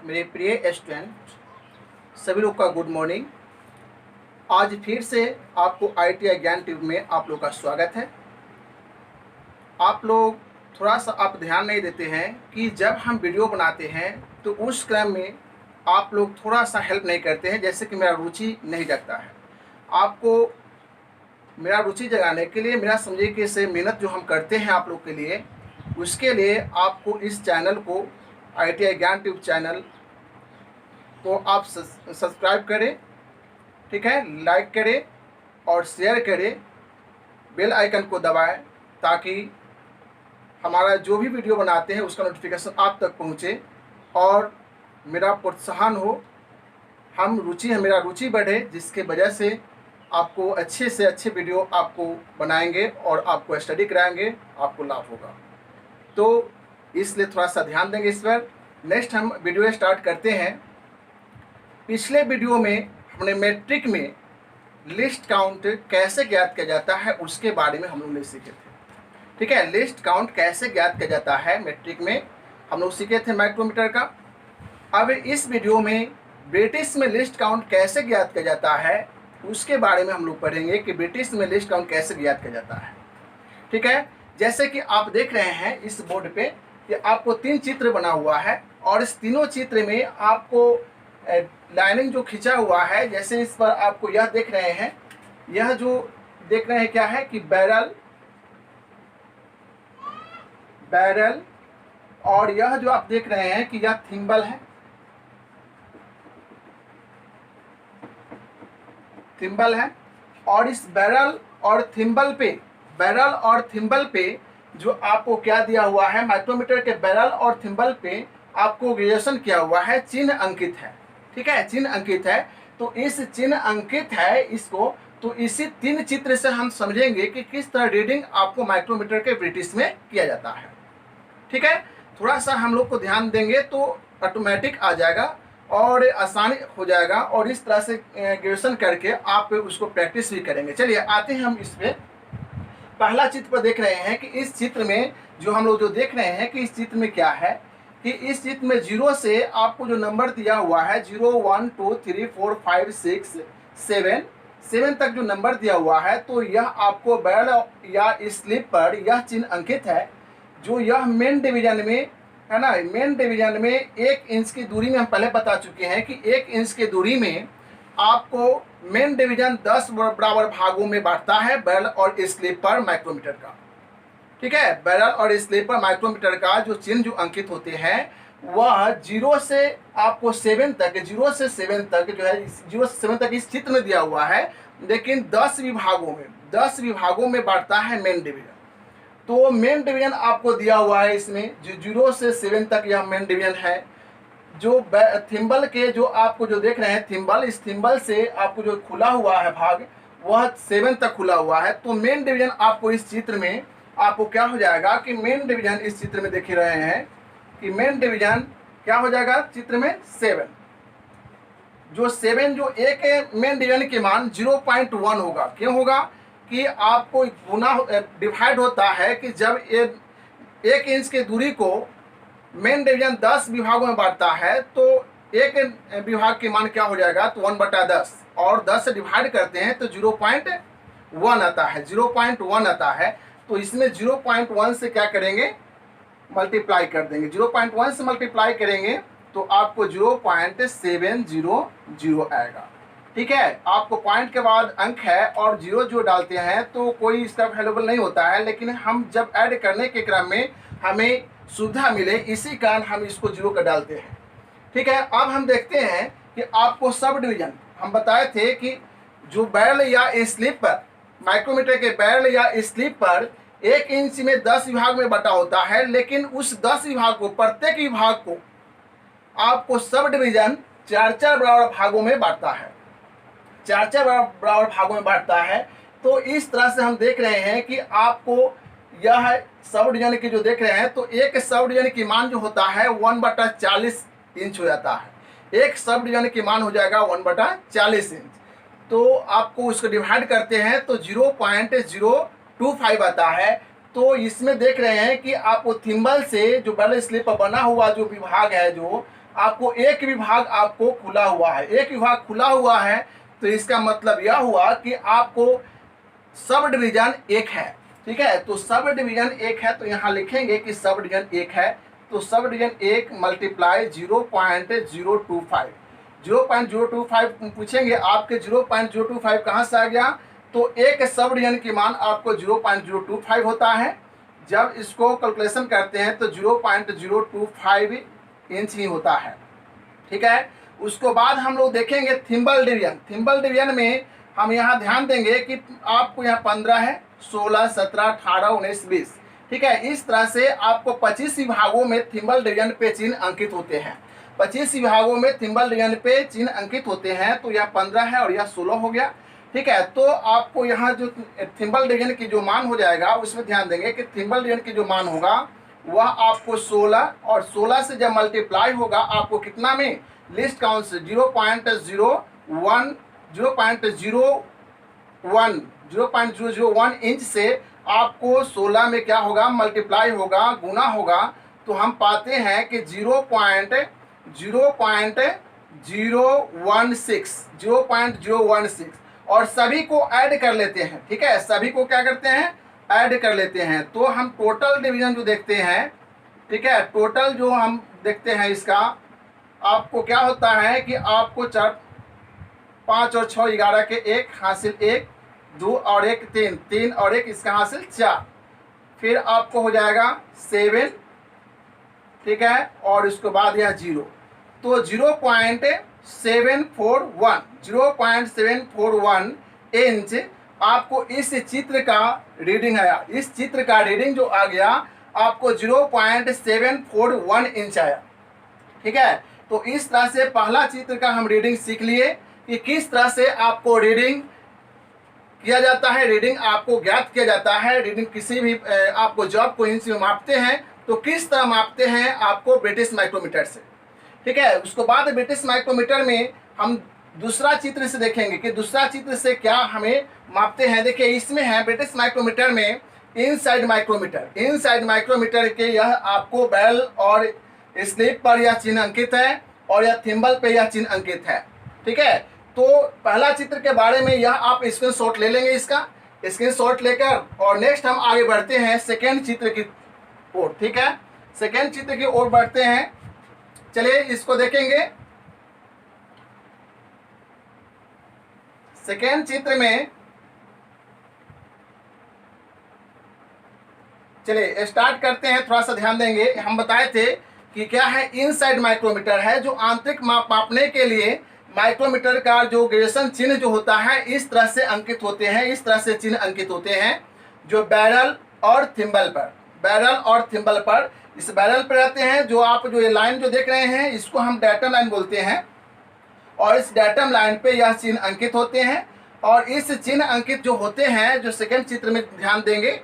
मेरे प्रिय स्टूडेंट सभी लोग का गुड मॉर्निंग। आज फिर से आपको ITI ज्ञान ट्यूब में आप लोग का स्वागत है। आप लोग थोड़ा सा आप ध्यान नहीं देते हैं कि जब हम वीडियो बनाते हैं तो उस क्रम में आप लोग थोड़ा सा हेल्प नहीं करते हैं, जैसे कि मेरा रुचि नहीं जगता है। आपको मेरा रुचि जगाने के लिए, मेरा समझिए कि से मेहनत जो हम करते हैं आप लोग के लिए, उसके लिए आपको इस चैनल को ITI ज्ञान ट्यूब चैनल को आप सब्सक्राइब करें, ठीक है, लाइक करें और शेयर करें, बेल आइकन को दबाएं ताकि हमारा जो भी वीडियो बनाते हैं उसका नोटिफिकेशन आप तक पहुंचे और मेरा प्रोत्साहन हो, मेरा रुचि बढ़े, जिसके वजह से आपको अच्छे से अच्छे वीडियो आपको बनाएंगे और आपको स्टडी कराएंगे, आपको लाभ होगा। तो इसलिए थोड़ा सा ध्यान देंगे इस पर। नेक्स्ट हम वीडियो स्टार्ट करते हैं। पिछले वीडियो में हमने मैट्रिक में लिस्ट काउंट कैसे ज्ञात किया जाता है उसके बारे में हम लोग ने सीखे थे, ठीक है। लिस्ट काउंट कैसे ज्ञात किया जाता है मैट्रिक में हम लोग सीखे थे माइक्रोमीटर का। अब इस वीडियो में ब्रिटिश में लिस्ट काउंट कैसे ज्ञात किया जाता है उसके बारे में हम लोग पढ़ेंगे कि ब्रिटिश में लिस्ट काउंट कैसे ज्ञात किया जाता है, ठीक है। जैसे कि आप देख रहे हैं इस बोर्ड पे कि आपको 3 चित्र बना हुआ है और इस तीनों चित्र में आपको लाइनिंग जो खिंचा हुआ है, जैसे इस पर आपको यह देख रहे हैं, यह जो देख रहे हैं क्या है कि बैरल और यह जो आप देख रहे हैं कि यह थिम्बल है, और इस बैरल और थिम्बल पे जो आपको क्या दिया हुआ है, माइक्रोमीटर के बैरल और थिम्बल पे आपको ग्रेजुएशन किया हुआ है, चिन्ह अंकित है, ठीक है, चिन्ह अंकित है। तो इस चिन्ह अंकित है इसको, तो इसी 3 चित्र से हम समझेंगे कि किस तरह रीडिंग आपको माइक्रोमीटर के ब्रिटिश में किया जाता है, ठीक है। थोड़ा सा हम लोग को ध्यान देंगे तो ऑटोमेटिक आ जाएगा और आसानी हो जाएगा, और इस तरह से ग्रेजुएशन करके आप उसको प्रैक्टिस भी करेंगे। चलिए आते हैं हम इस पे। पहला चित्र पर देख रहे हैं कि इस चित्र में जो हम लोग जो देख रहे हैं कि इस चित्र में क्या है कि इस चित्र में 0 से आपको जो नंबर दिया हुआ है 0 1 2 3 4 5 6 7 तक जो नंबर दिया हुआ है, तो यह आपको बैरल या स्लिप पर यह चिन्ह अंकित है। जो यह मेन डिवीजन में है ना, मेन डिवीजन में 1 इंच की दूरी में हम पहले बता चुके हैं कि 1 इंच की दूरी में आपको मेन डिवीजन 10 बराबर भागों में बांटता है बैरल और स्लिप पर माइक्रोमीटर का, ठीक है। बैरल और स्लिप पर माइक्रोमीटर का जो चिन्ह जो अंकित होते हैं वह 0 से आपको 7 तक, 0 से 7 तक जो है, 0 से 7 तक इस चित्र में दिया हुआ है, लेकिन 10 विभागों में बांटता है मेन डिवीजन। तो मेन डिवीजन आपको दिया हुआ है इसमें, जो 0 से 7 तक यह मेन डिवीजन है। जो थिम्बल के जो आपको जो देख रहे हैं थिम्बल, इस थिम्बल से आपको जो खुला हुआ है भाग वह 7 तक खुला हुआ है। तो मेन डिवीजन आपको इस चित्र में आपको क्या हो जाएगा कि मेन डिवीजन इस चित्र में देख रहे हैं कि मेन डिवीजन क्या हो जाएगा चित्र में 7। जो 7 जो एक मेन डिवीजन के मान 0.1 होगा। क्यों होगा कि आपको गुना डिवाइड होता है कि जब 1 इंच की दूरी को मेन डिवीजन 10 विभागों में बांटता है तो एक विभाग के मान क्या हो जाएगा, तो 1/10, और 10 से डिवाइड करते हैं तो 0.1 आता है, 0.1 आता है। तो इसमें 0.1 से क्या करेंगे, मल्टीप्लाई कर देंगे। 0.1 से मल्टीप्लाई करेंगे तो आपको 0.700 आएगा, ठीक है। आपको पॉइंट के बाद अंक है और 0 जो डालते हैं तो कोई इसका वैल्यूएबल नहीं होता है, लेकिन हम जब ऐड करने के क्रम में हमें सुविधा मिले इसी कारण हम इसको 0 कर डालते हैं, ठीक है। अब हम देखते हैं कि आपको सब डिवीजन हम बताए थे कि जो बैरल या स्लिप पर, माइक्रोमीटर के बैरल या स्लिप पर 1 इंच में 10 विभाग में बटा होता है, लेकिन उस 10 विभाग को, प्रत्येक विभाग को आपको सब डिवीजन 4-4 बराबर भागों में बांटता है, 4-4 बराबर भागों में बांटता है। तो इस तरह से हम देख रहे हैं कि आपको यह सब डिवीजन की जो देख रहे हैं, तो एक सब डिवीजन की मान जो होता है 1/40 इंच हो जाता है। एक सब डिवीजन की मान हो जाएगा 1/40 इंच। तो आपको उसको डिवाइड करते हैं तो 0.025 आता है। तो इसमें देख रहे हैं कि आपको थिम्बल से जो बैरल स्लिप पर बना हुआ जो विभाग है, जो आपको एक विभाग आपको खुला हुआ है, एक विभाग खुला हुआ है, तो इसका मतलब यह हुआ कि आपको सब डिवीजन 1 है। ठीक है, तो सब डिवीजन 1 है, तो यहाँ लिखेंगे कि सब डिवीजन 1 है, तो सब डिवीजन 1 मल्टीप्लाई 0.025, 0.025 पूछेंगे आपके 0.025 कहाँ से आ गया, तो एक सब डिवीजन की मान आपको 0.025 होता है। जब इसको कैलकुलेशन करते हैं तो 0.025 इंच ही होता है। ठीक है, उसको बाद हम लोग देखेंगे थिम्बल डिवीजन। थिम्बल डिवीजन में हम यहाँ ध्यान देंगे कि आपको यहाँ 15 है, 16, 17, 18, 19, 20। ठीक है, इस तरह से आपको 25 विभागों में थिम्बल डिवीजन पे चिन्ह अंकित होते हैं। 25 विभागों में थिम्बल डिवीजन पे चिन्ह अंकित होते हैं, तो यह 15 है और यह 16 हो गया। ठीक है, तो आपको यहाँ जो थिम्बल डिवीजन की जो मान हो जाएगा उसमें ध्यान देंगे कि थिम्बल डिवीजन की जो मान होगा वह आपको 16, और 16 से जब मल्टीप्लाई होगा आपको कितना में, लिस्ट काउंट से 0.001 इंच से आपको 16 में क्या होगा, मल्टीप्लाई होगा, गुना होगा, तो हम पाते हैं कि 0.016 और सभी को ऐड कर लेते हैं। ठीक है, सभी को क्या करते हैं, ऐड कर लेते हैं, तो हम टोटल डिवीजन जो देखते हैं, ठीक है, टोटल जो हम देखते हैं इसका आपको क्या होता है कि आपको 4, 5 और 6 11 के 1 हासिल 1, 2 और 1 3, 3 और 1 इसका हासिल 4, फिर आपको हो जाएगा 7। ठीक है, और उसके बाद यह 0, तो 0.741 इंच आपको इस चित्र का रीडिंग आया। इस चित्र का रीडिंग जो आ गया आपको 0.741 इंच आया। ठीक है, तो इस तरह से पहला चित्र का हम रीडिंग सीख लिए कि किस तरह से आपको रीडिंग किया जाता है, रीडिंग आपको ज्ञात किया जाता है। रीडिंग किसी भी आपको जॉब को इंच में मापते हैं तो किस तरह मापते हैं, आपको ब्रिटिश माइक्रोमीटर से। ठीक है, उसके बाद ब्रिटिश माइक्रोमीटर में हम दूसरा चित्र से देखेंगे कि दूसरा चित्र से क्या हमें मापते हैं। देखिए इसमें है ब्रिटिश माइक्रोमीटर में इनसाइड माइक्रोमीटर। इनसाइड माइक्रोमीटर के यह आपको बैरल और स्लिप पर यह चिन्ह अंकित है और यह थिम्बल पे यह चिन्ह अंकित है। ठीक है, तो पहला चित्र के बारे में यह आप स्क्रीनशॉट ले लेंगे, इसका स्क्रीनशॉट लेकर, और नेक्स्ट हम आगे बढ़ते हैं सेकेंड चित्र की ओर। ठीक है, सेकेंड चित्र की ओर बढ़ते हैं, चलिए इसको देखेंगे। सेकेंड चित्र में चलिए स्टार्ट करते हैं, थोड़ा सा ध्यान देंगे। हम बताए थे कि क्या है, इनसाइड माइक्रोमीटर है जो आंतरिक मापने के लिए माइक्रोमीटर का जो ग्रेजुएशन चिन्ह जो होता है इस तरह से अंकित होते हैं, इस तरह से चिन्ह अंकित होते हैं जो बैरल और थिम्बल पर, बैरल और थिम्बल पर, इस बैरल पर रहते हैं। जो आप जो ये लाइन जो देख रहे हैं इसको हम डेटम लाइन बोलते हैं, और इस डेटम लाइन पे यह चिन्ह अंकित होते हैं। और इस चिन्ह अंकित जो होते हैं, जो सेकेंड चित्र में ध्यान देंगे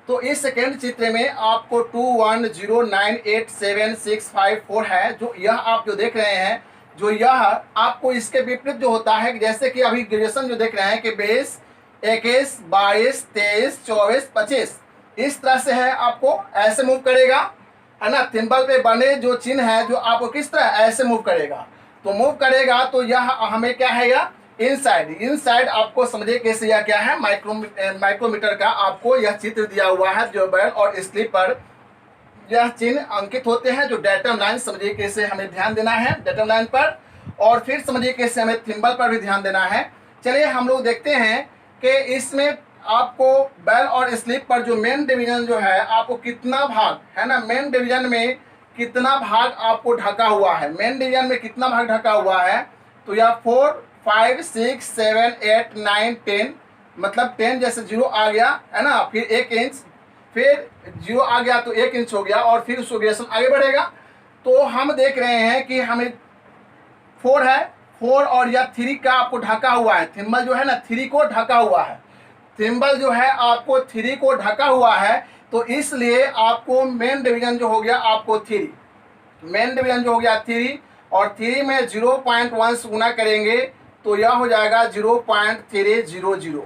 तो इस सेकेंड चित्र में आपको 21098765 है, जो यह आप जो देख रहे हैं, जो यह आपको इसके विपरीत जो होता है, जैसे कि अभी ग्रेजुएशन जो देख रहे हैं कि 20, 21, 22, 23, 24, 25 इस तरह से है, आपको ऐसे मूव करेगा, है ना। थिम्बल पे बने जो चिन्ह है जो आपको किस तरह ऐसे मूव करेगा, तो मूव करेगा तो यह हमें क्या है, यह इनसाइड आपको समझिए कैसे यह क्या है, माइक्रोमीटर का आपको यह चित्र दिया हुआ है जो बैरल और स्लिप पर यह चिन्ह अंकित होते हैं। जो डेटम लाइन समझिए कैसे हमें ध्यान देना है डेटम लाइन पर, और फिर समझिए कैसे हमें थिम्बल पर भी ध्यान देना है। चलिए हम लोग देखते हैं कि इसमें आपको बैरल और स्लिप पर जो मेन डिवीजन जो है आपको कितना भाग है ना, मेन डिवीजन में कितना भाग आपको ढका हुआ है, मेन डिवीजन में कितना भाग ढका हुआ है, तो यह 4, 5, 6, 7, 8, 9, 10, मतलब 10 जैसे 0 आ गया है ना, फिर 1 इंच, फिर 0 आ गया तो 1 इंच हो गया, और फिर उसको ग्रेजुएशन आगे बढ़ेगा। तो हम देख रहे हैं कि हमें 4 है, 4 और यह 3 का आपको ढका हुआ है, थिम्बल जो है ना 3 को ढका हुआ है, थिम्बल जो है आपको 3 को ढका हुआ है, तो इसलिए आपको मेन डिवीजन जो हो गया आपको 3, मेन डिवीजन जो हो गया 3, और 3 में 0.1 से गुना करेंगे तो यह हो जाएगा 0.300।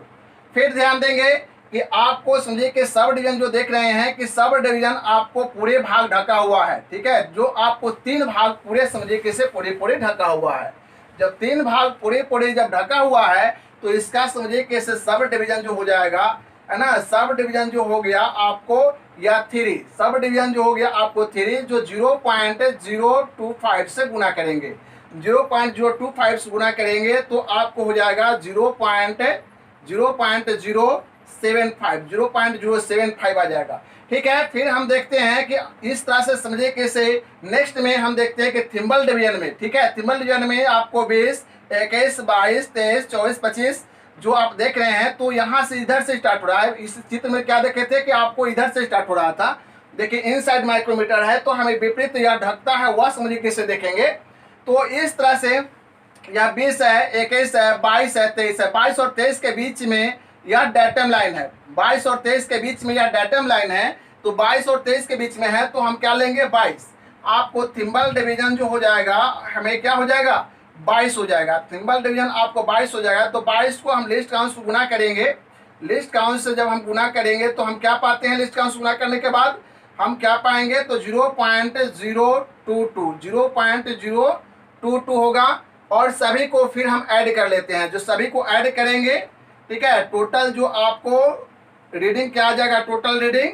फिर ध्यान देंगे कि आपको समझिए कि सब डिवीजन जो देख रहे हैं कि सब डिवीजन आपको पूरे भाग ढका हुआ है, ठीक है। जो आपको 3 भाग पूरे समझिए कि से पूरे पूरे ढका हुआ है। जब 3 भाग पूरे पूरे जब ढका हुआ है तो इसका समझिए कि सब डिवीजन जो हो जाएगा, है ना, सब डिवीजन जो हो गया आपको या 3, सब डिवीजन जो हो गया आपको 3, जो 0.025 से गुना करेंगे, 0.025 से गुना करेंगे तो आपको हो जाएगा 0.075 आ जाएगा, ठीक है। फिर हम देखते हैं कि इस तरह से समझिए कैसे। नेक्स्ट में हम देखते हैं कि थिम्बल डिवीजन में, ठीक है, थिम्बल डिवीजन में आपको 20, 21, 22, 23, 24, 25 जो आप देख रहे हैं तो यहाँ से इधर से स्टार्ट हो रहा है। इस चित्र में क्या देखे थे कि आपको इधर से स्टार्ट हो रहा था, देखिए इनसाइड माइक्रोमीटर है तो हमें विपरीत या ढकता है वह समझिए कैसे देखेंगे। तो इस तरह से यह 20 है, 21 है, 22 है, 23 है, 22 और 23 के बीच में यह डेटम लाइन है, 22 और 23 के बीच में यह डेटम लाइन है। तो 22 और 23 के बीच में है तो हम क्या लेंगे 22। आपको थिम्बल डिवीजन जो हो जाएगा हमें क्या हो जाएगा 22 हो जाएगा, थिम्बल डिवीजन आपको 22 हो जाएगा। तो 22 को हम लिस्ट काउंट से गुना करेंगे, लिस्ट काउंट से जब हम गुना करेंगे तो हम क्या पाते हैं, लिस्ट काउंट से गुना करने के बाद हम क्या पाएंगे तो 0.022 होगा। और सभी को फिर हम ऐड कर लेते हैं, जो सभी को ऐड करेंगे, ठीक है, टोटल जो आपको रीडिंग क्या आ जाएगा, टोटल रीडिंग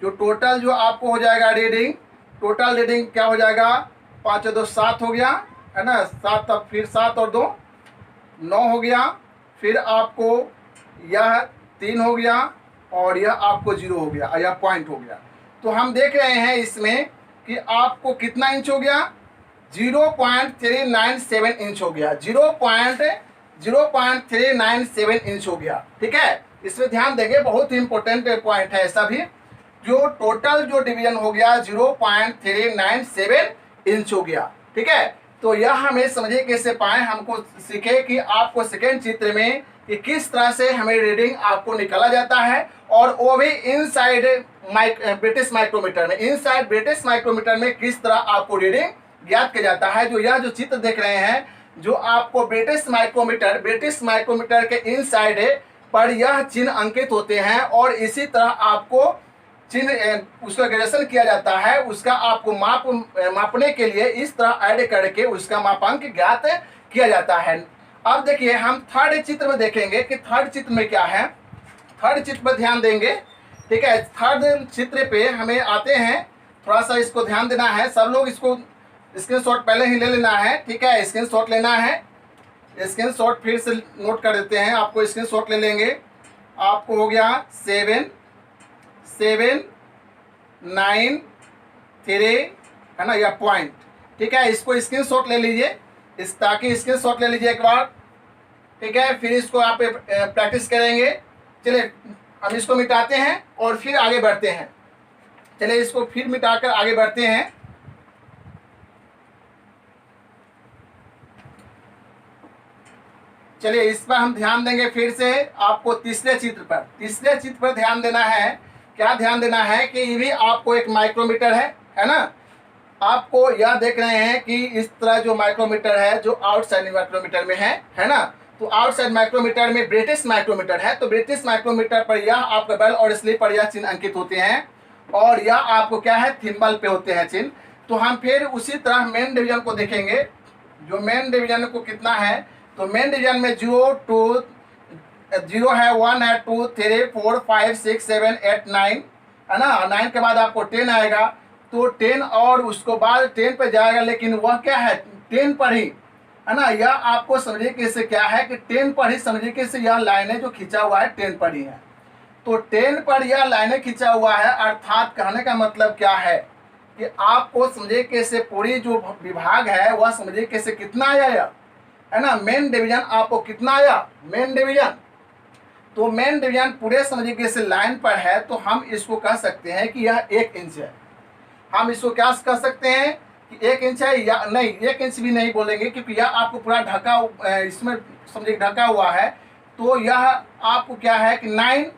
जो आपको हो जाएगा रीडिंग, टोटल रीडिंग क्या हो जाएगा 5 और 2 7 हो गया, है ना, 7, तब फिर 7 और 2 9 हो गया, फिर आपको यह 3 हो गया और यह आपको 0 हो गया, यह पॉइंट हो गया। तो हम देख रहे हैं इसमें कि आपको कितना इंच हो गया 0.397 इंच हो गया, 0.397 इंच हो गया, ठीक है। इसमें ध्यान देंगे, बहुत ही इंपॉर्टेंट पॉइंट है ऐसा भी। जो टोटल जो डिवीजन हो गया 0.397 इंच हो गया, ठीक है। तो यह हमें समझिए कैसे पाए, हमको सीखे कि आपको सेकेंड चित्र में कि किस तरह से हमें रीडिंग आपको निकाला जाता है, और वो भी इनसाइड ब्रिटिश माइक्रोमीटर में, इनसाइड ब्रिटिश माइक्रोमीटर में किस तरह आपको रीडिंग ज्ञात किया जाता है। जो यह जो चित्र देख रहे हैं जो आपको ब्रिटिश माइक्रोमीटर के इनसाइड पर यह चिन्ह अंकित होते हैं, और इसी तरह आपको चिन्ह उसका ग्रेडेशन किया जाता है, उसका आपको मापने के लिए इस तरह ऐड करके उसका मापांक ज्ञात किया जाता है। अब देखिए हम थर्ड चित्र में देखेंगे कि थर्ड चित्र में क्या है, थर्ड चित्र पर ध्यान देंगे, ठीक है। थर्ड चित्र पे हमें आते हैं, थोड़ा सा इसको ध्यान देना है, सब लोग इसको स्क्रीनशॉट पहले ही ले लेना है, ठीक है, स्क्रीनशॉट लेना है, स्क्रीनशॉट फिर से नोट कर देते हैं, आपको स्क्रीनशॉट ले लेंगे। आपको हो गया 7, 7, 9, 3, है ना, यह पॉइंट, ठीक है। इसको स्क्रीनशॉट ले लीजिए, ताकि स्क्रीनशॉट ले लीजिए एक बार, ठीक है, फिर इसको आप प्रैक्टिस करेंगे। चलिए हम इसको मिटाते हैं और फिर आगे बढ़ते हैं, चलिए इसको फिर मिटाकर आगे बढ़ते हैं। चलिए इस पर हम ध्यान देंगे फिर से, आपको तीसरे चित्र पर ध्यान देना है। क्या ध्यान देना है कि ये भी आपको एक माइक्रोमीटर है ना। आपको यह देख रहे हैं कि इस तरह जो माइक्रोमीटर है जो आउटसाइड माइक्रोमीटर में है ना। तो आउटसाइड माइक्रोमीटर में ब्रिटिश माइक्रोमीटर है, तो ब्रिटिश माइक्रोमीटर पर यह आपका बेल और स्लीप पर यह चिन्ह अंकित होते हैं, और यह आपको क्या है थिम्बल पे होते हैं चिन्ह। तो हम फिर उसी तरह मेन डिवीजन को देखेंगे। जो मेन डिवीजन को कितना है, तो मेन डिवीजन में 0 है, 1 है, 2, 3, 4, 5, 6, 7, 8, 9 है ना। 9 के बाद आपको 10 आएगा, तो 10 और उसको बाद 10 पे जाएगा, लेकिन वह क्या है 10 पर ही, है ना। यह आपको समझिए कि इससे क्या है कि 10 पर ही समझिए कि इससे यह लाइनें जो खींचा हुआ है 10 पर ही है। तो 10 पर यह लाइनें खींचा हुआ है, अर्थात कहने का मतलब क्या है कि आपको समझिए कि इससे पूरी जो विभाग है वह समझिए कि इससे कितना आया, है ना। मेन डिवीजन आपको कितना आया, मेन डिवीजन, तो मेन डिवीजन पूरे समझिए कि इस लाइन पर है, तो हम इसको कह सकते हैं कि यह 1 इंच है। हम इसको क्या कह सकते हैं कि 1 इंच है, या नहीं 1 इंच भी नहीं बोलेंगे, क्योंकि यह आपको पूरा ढका, इसमें समझिए ढका हुआ है। तो यह आपको क्या है कि 9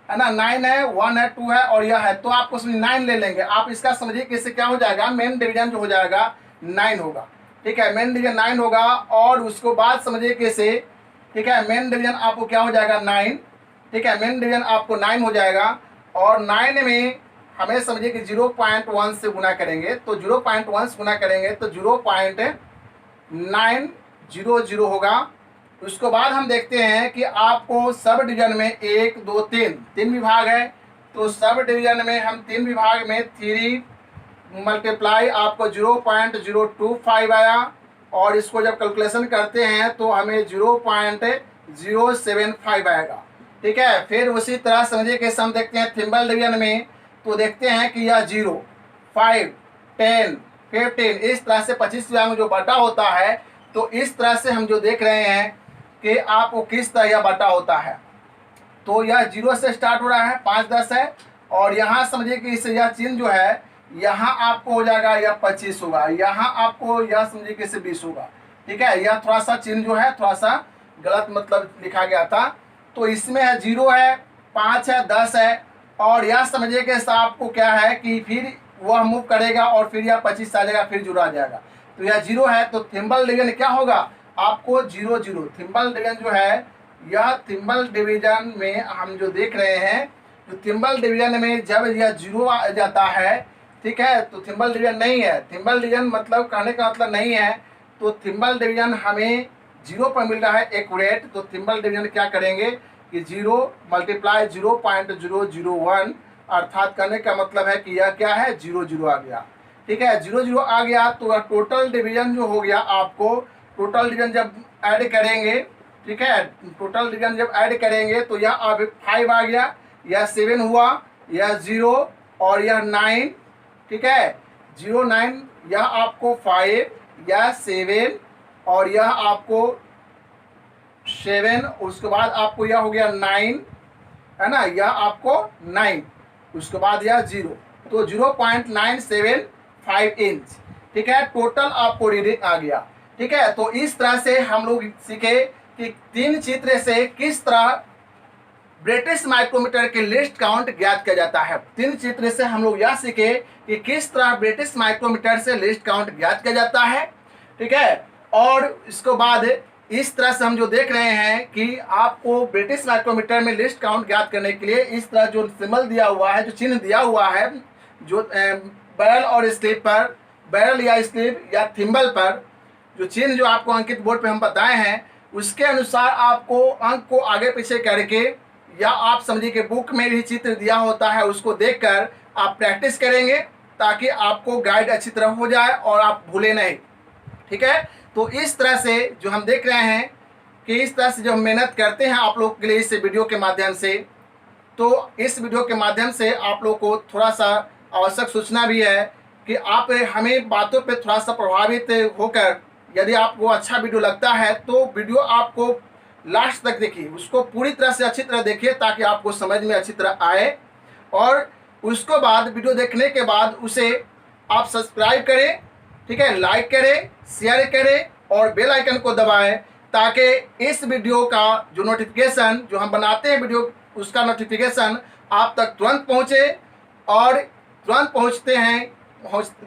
है ना, 9 है, 1 है, 2 है और यह है, तो आपको समझिए 9 ले लेंगे आप। इसका समझिए कि इससे क्या हो जाएगा, मेन डिवीजन जो हो जाएगा 9 होगा, ठीक है, मेन डिवीजन 9 होगा। और उसको बाद समझिए कि से, ठीक है, मेन डिवीजन आपको क्या हो जाएगा 9, ठीक है, मेन डिवीजन आपको 9 हो जाएगा। और 9 में हमें समझिए कि 0.1 से गुना करेंगे, तो 0.1 से गुना करेंगे तो 0.900 होगा। उसके बाद हम देखते हैं कि आपको सब डिवीजन में 1 2 3 विभाग है, तो सब डिवीजन में हम 3 विभाग में 3 मल्टीप्लाई आपको 0.025 आया, और इसको जब कैलकुलेशन करते हैं तो हमें 0.075 आएगा। ठीक है, फिर उसी तरह समझिए कि हम देखते हैं थिम्बल डिवीजन में, तो देखते हैं कि यह 0 5 10 15 इस तरह से 25 में जो बटा होता है, तो इस तरह से हम जो देख रहे हैं कि आपको किस तरह यह बटा होता है। तो यह 0 से स्टार्ट हो रहा है, 5 10 है, और यहाँ समझिए कि इसे यह चिन्ह जो है यहाँ आपको हो जाएगा यह 25 होगा, यहाँ आपको यह समझिए कि इसे 20 होगा। ठीक है, यह थोड़ा सा चिन्ह जो है थोड़ा सा गलत मतलब लिखा गया था। तो इसमें है 0 है, 5 है, 10 है, और यह समझिए कि आपको क्या है कि फिर वह मूव करेगा और फिर यह 25 आ जाएगा, फिर 0 आ जाएगा। तो यह 0 है, तो थिम्बल डिवीजन क्या होगा आपको 0 0। थिम्बल डिवीजन जो है, यह थिम्बल डिवीजन में हम जो देख रहे हैं, तो थिम्बल डिवीजन में जब यह 0 आ जाता है, ठीक है, तो थिम्बल डिवीजन नहीं है। थिम्बल डिवीजन मतलब कहने का मतलब नहीं है, तो थिम्बल डिवीजन हमें 0 पर मिल रहा है एक्यूरेट, तो थिम्बल डिवीजन क्या करेंगे कि 0 मल्टीप्लाई 0.001, अर्थात करने का मतलब है कि यह क्या है 0 0 आ गया। ठीक है, 0 0 आ गया, तो टोटल डिवीजन जो हो गया आपको, टोटल डिवीजन जब ऐड करेंगे, ठीक है, टोटल डिवीजन जब ऐड करेंगे तो यह अब 5 आ गया, यह 7 हुआ, यह 0 और यह 9। ठीक है, 0 9, यह आपको 5, यह 7 और यह आपको 7, उसके बाद आपको यह हो गया 9, है ना, यह आपको 9, उसके बाद यह 0, तो 0.975 इंच। ठीक है, टोटल आपको रीडिंग आ गया। ठीक है, तो इस तरह से हम लोग सीखे कि 3 चित्र से किस तरह ब्रिटिश माइक्रोमीटर के लिस्ट काउंट ज्ञात किया जाता है। 3 चित्र से हम लोग यह सीखे कि किस तरह ब्रिटिश माइक्रोमीटर से लिस्ट काउंट ज्ञात किया जाता है। ठीक है, और इसके बाद इस तरह से हम जो देख रहे हैं कि आपको ब्रिटिश माइक्रोमीटर में लिस्ट काउंट ज्ञात करने के लिए इस तरह जो सिंबल दिया हुआ है, जो चिन्ह दिया हुआ है, जो बैरल और स्लिप पर, बैरल या स्लिप या थिम्बल पर जो चिन्ह जो आपको अंकित बोर्ड पे हम बताए हैं, उसके अनुसार आपको अंक को आगे पीछे करके, या आप समझिए कि बुक में भी चित्र दिया होता है, उसको देखकर आप प्रैक्टिस करेंगे ताकि आपको गाइड अच्छी तरह हो जाए और आप भूले नहीं। ठीक है, तो इस तरह से जो हम देख रहे हैं कि इस तरह से जो हम मेहनत करते हैं आप लोग के लिए इस वीडियो के माध्यम से, तो इस वीडियो के माध्यम से आप लोग को थोड़ा सा आवश्यक सूचना भी है कि आप हमें बातों पे थोड़ा सा प्रभावित होकर, यदि आपको अच्छा वीडियो लगता है तो वीडियो आपको लास्ट तक देखिए, उसको पूरी तरह से अच्छी तरह देखिए ताकि आपको समझ में अच्छी तरह आए, और उसके बाद वीडियो देखने के बाद उसे आप सब्सक्राइब करें, ठीक है, लाइक करें, शेयर करें और बेल आइकन को दबाएं ताकि इस वीडियो का जो नोटिफिकेशन जो हम बनाते हैं वीडियो, उसका नोटिफिकेशन आप तक तुरंत पहुंचे, और तुरंत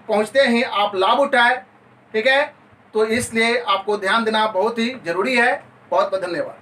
पहुंचते ही आप लाभ उठाएं। ठीक है, तो इसलिए आपको ध्यान देना बहुत ही जरूरी है। बहुत बहुत धन्यवाद।